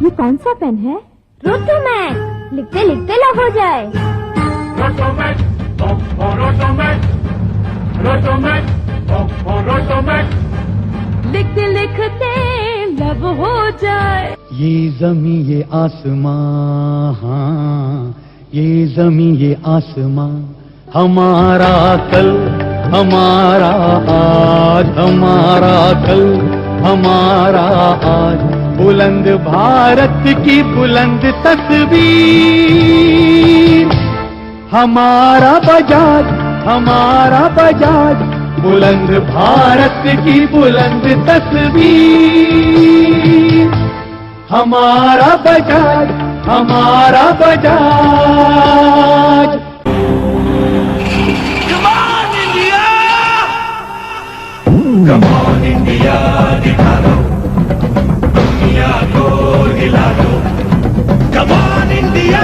ये कौन सा पेन है? रोटोमैक, लिखते लिखते लव हो जाए। रोटोमैक, रोटोमैक, रोटोमैक, रोटोमैक, लिखते लिखते लव हो जाए। ये ज़मीं ये आसमां, हाँ ये ज़मीं ये आसमां, हमारा कल हमारा आज, हमारा कल हमारा आज, बुलंद भारत की बुलंद तस्वीर, हमारा बजाज बुलंद भारत की बुलंद तस्वीर, हमारा बजाज Come on India, दिखा दो दुनिया को हिला दो। Come on India,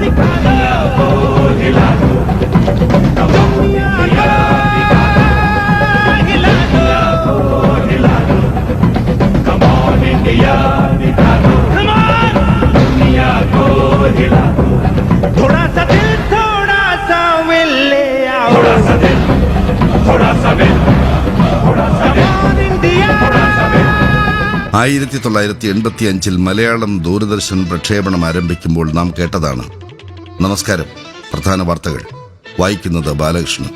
दिखा दो हिला दो। Come on India, दिखा दो हिला दो। Come on India, दिखा दो दुनिया को हिला दो। थोड़ा सा दिल थोड़ा सा will ले आओ, थोड़ा सा दिल थोड़ा सा will, थोड़ा सा दिल, थोड़ा सा will। 1985 മലയാളം ദൂരദർശൻ പ്രക്ഷേപണം ആരംഭിക്കുമ്പോൾ നാം കേട്ടതാണ്. നമസ്കാരം. പ്രധാന വാർത്തകൾ വായിക്കുന്നത് ബാലകൃഷ്ണൻ.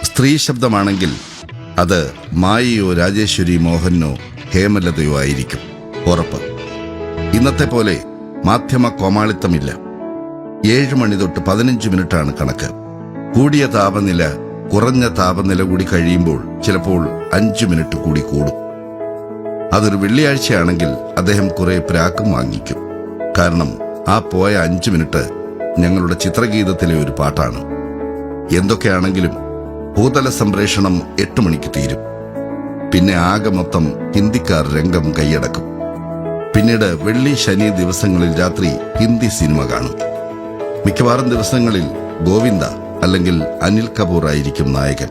സ്ത്രീ ശബ്ദമാണെങ്കിൽ അത് മായയോ രാജേശ്വരി മോഹനോ ഹേമലതയോ ആയിരിക്കും, ഉറപ്പ്. ഇന്നത്തെ പോലെ മാധ്യമ കോമാളിത്തമില്ല. 7 മണി തൊട്ട് 15 മിനിറ്റാണ് കണക്ക്. കൂടിയ താപനില കുറഞ്ഞ താപനില കൂടി കഴിയുമ്പോൾ ചിലപ്പോൾ 5 മിനിറ്റ് കൂടി കൂടും. അതൊരു വെള്ളിയാഴ്ചയാണെങ്കിൽ അദ്ദേഹം കുറെ പ്രാക്കും വാങ്ങിക്കും. കാരണം ആ പോയ 5 മിനിറ്റ് ഞങ്ങളുടെ ചിത്രഗീതത്തിലെ ഒരു പാട്ടാണ്. എന്തൊക്കെയാണെങ്കിലും ഭൂതല സംപ്രേഷണം 8 മണിക്ക് തീരും. പിന്നെ ആകെ മൊത്തം ഹിന്ദിക്കാർ രംഗം കൈയടക്കും. പിന്നീട് വെള്ളി ശനി ദിവസങ്ങളിൽ രാത്രി ഹിന്ദി സിനിമ കാണും. മിക്കവാറും ദിവസങ്ങളിൽ ഗോവിന്ദ അല്ലെങ്കിൽ അനിൽ കപൂർ ആയിരിക്കും നായകൻ.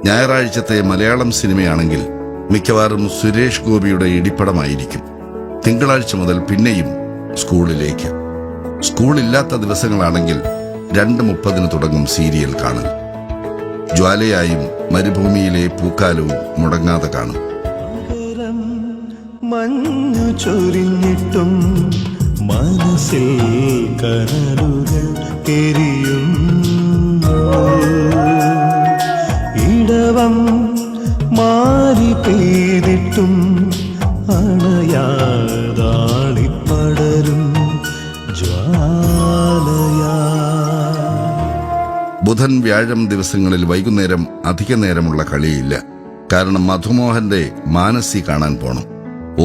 ഞായറാഴ്ചത്തെ മലയാളം സിനിമയാണെങ്കിൽ മിക്കവാറും സുരേഷ് ഗോപിയുടെ ഇടിപ്പടമായിരിക്കും. തിങ്കളാഴ്ച മുതൽ പിന്നെയും സ്കൂളിലേക്ക്. സ്കൂളില്ലാത്ത ദിവസങ്ങളാണെങ്കിൽ 2:30 തുടങ്ങും സീരിയൽ കാണൽ. ജ്വാലയായും മരുഭൂമിയിലെ പൂക്കാലവും മുടങ്ങാതെ കാണും. മഞ്ഞു ചൊരിഞ്ഞിട്ടും മനസ്സിൽ കനലുകൾ എരിയും, ഇടവം മാറി പെയ്തിട്ടും അണയാതാളിപ്പടരും ജ്വാലയാ. ബുധൻ വ്യാഴം ദിവസങ്ങളിൽ വൈകുന്നേരം അധിക നേരമുള്ള കളിയില്ല. കാരണം മധുമോഹന്റെ മാനസി കാണാൻ പോണം.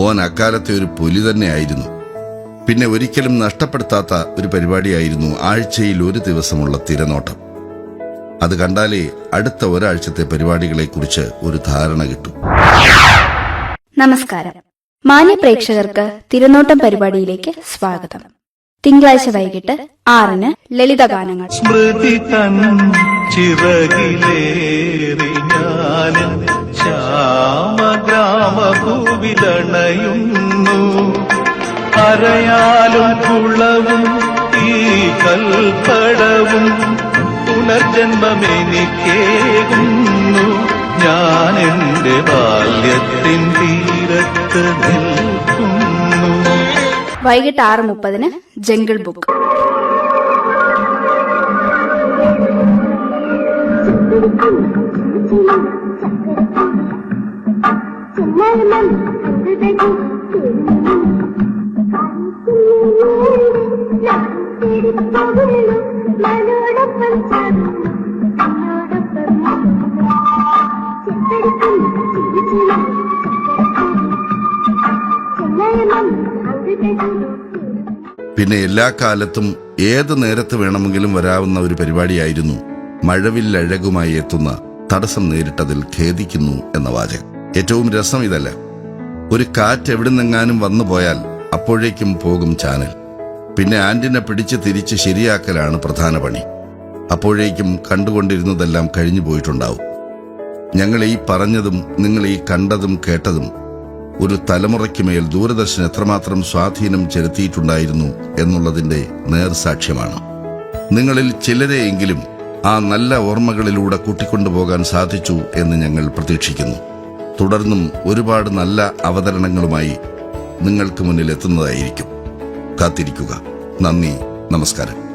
ഓൻ അക്കാലത്തെ ഒരു പുലി തന്നെയായിരുന്നു. പിന്നെ ഒരിക്കലും നഷ്ടപ്പെടുത്താത്ത ഒരു പരിപാടിയായിരുന്നു ആഴ്ചയിൽ ഒരു ദിവസമുള്ള തിരനോട്ടം. അത് കണ്ടാലേ അടുത്ത ഒരാഴ്ചത്തെ പരിപാടികളെക്കുറിച്ച് ഒരു ധാരണ കിട്ടും. നമസ്കാരം. മാന്യ പ്രേക്ഷകർക്ക് തിരനോട്ടം പരിപാടിയിലേക്ക് സ്വാഗതം. തിങ്കളാഴ്ച വൈകിട്ട് 6-ന് ലളിതഗാനങ്ങൾ. സ്മൃതി തൻ ചിറകിലേറി ഞാനും ശ്യാമഗ്രാമഭൂവിലണയുന്നു, അരയാലും കുളവും ഈ കൽപ്പടവും പുനർജന്മമെനിക്കേകുന്നു. ഞാൻ എന്റെ ബാല്യത്തിൻ തീരത്ത് നിൽക്കുന്നു. വൈകിട്ട് 6:30-ന് ജംഗിൾ ബുക്ക്. പിന്നെ എല്ലാ കാലത്തും ഏത് നേരത്ത് വേണമെങ്കിലും വരാവുന്ന ഒരു പരിപാടിയായിരുന്നു മഴവില്ലഴകുമായി എത്തുന്ന തടസ്സം നേരിട്ടതിൽ ഖേദിക്കുന്നു എന്ന വാചകം. ഏറ്റവും രസം ഇതല്ല. ഒരു കാറ്റ് എവിടുന്നെങ്ങാനും വന്നു പോയാൽ അപ്പോഴേക്കും പോകും ചാനൽ. പിന്നെ ആന്റിന പിടിച്ച് തിരിച്ച് ശരിയാക്കലാണ് പ്രധാന പണി. അപ്പോഴേക്കും കണ്ടുകൊണ്ടിരുന്നതെല്ലാം കഴിഞ്ഞു പോയിട്ടുണ്ടാവും. ഞങ്ങൾ ഈ പറഞ്ഞതും നിങ്ങൾ ഈ കണ്ടതും കേട്ടതും ഒരു തലമുറയ്ക്കുമേൽ ദൂരദർശൻ എത്രമാത്രം സ്വാധീനം ചെലുത്തിയിട്ടുണ്ടായിരുന്നു എന്നുള്ളതിന്റെ നേർസാക്ഷ്യമാണ്. നിങ്ങളിൽ ചിലരെയെങ്കിലും ആ നല്ല ഓർമ്മകളിലൂടെ കൂട്ടിക്കൊണ്ടുപോകാൻ സാധിച്ചു എന്ന് ഞങ്ങൾ പ്രതീക്ഷിക്കുന്നു. തുടർന്നും ഒരുപാട് നല്ല അവതരണങ്ങളുമായി നിങ്ങൾക്ക് മുന്നിൽ എത്തുന്നതായിരിക്കും. കാത്തിരിക്കുക. നന്ദി, നമസ്കാരം.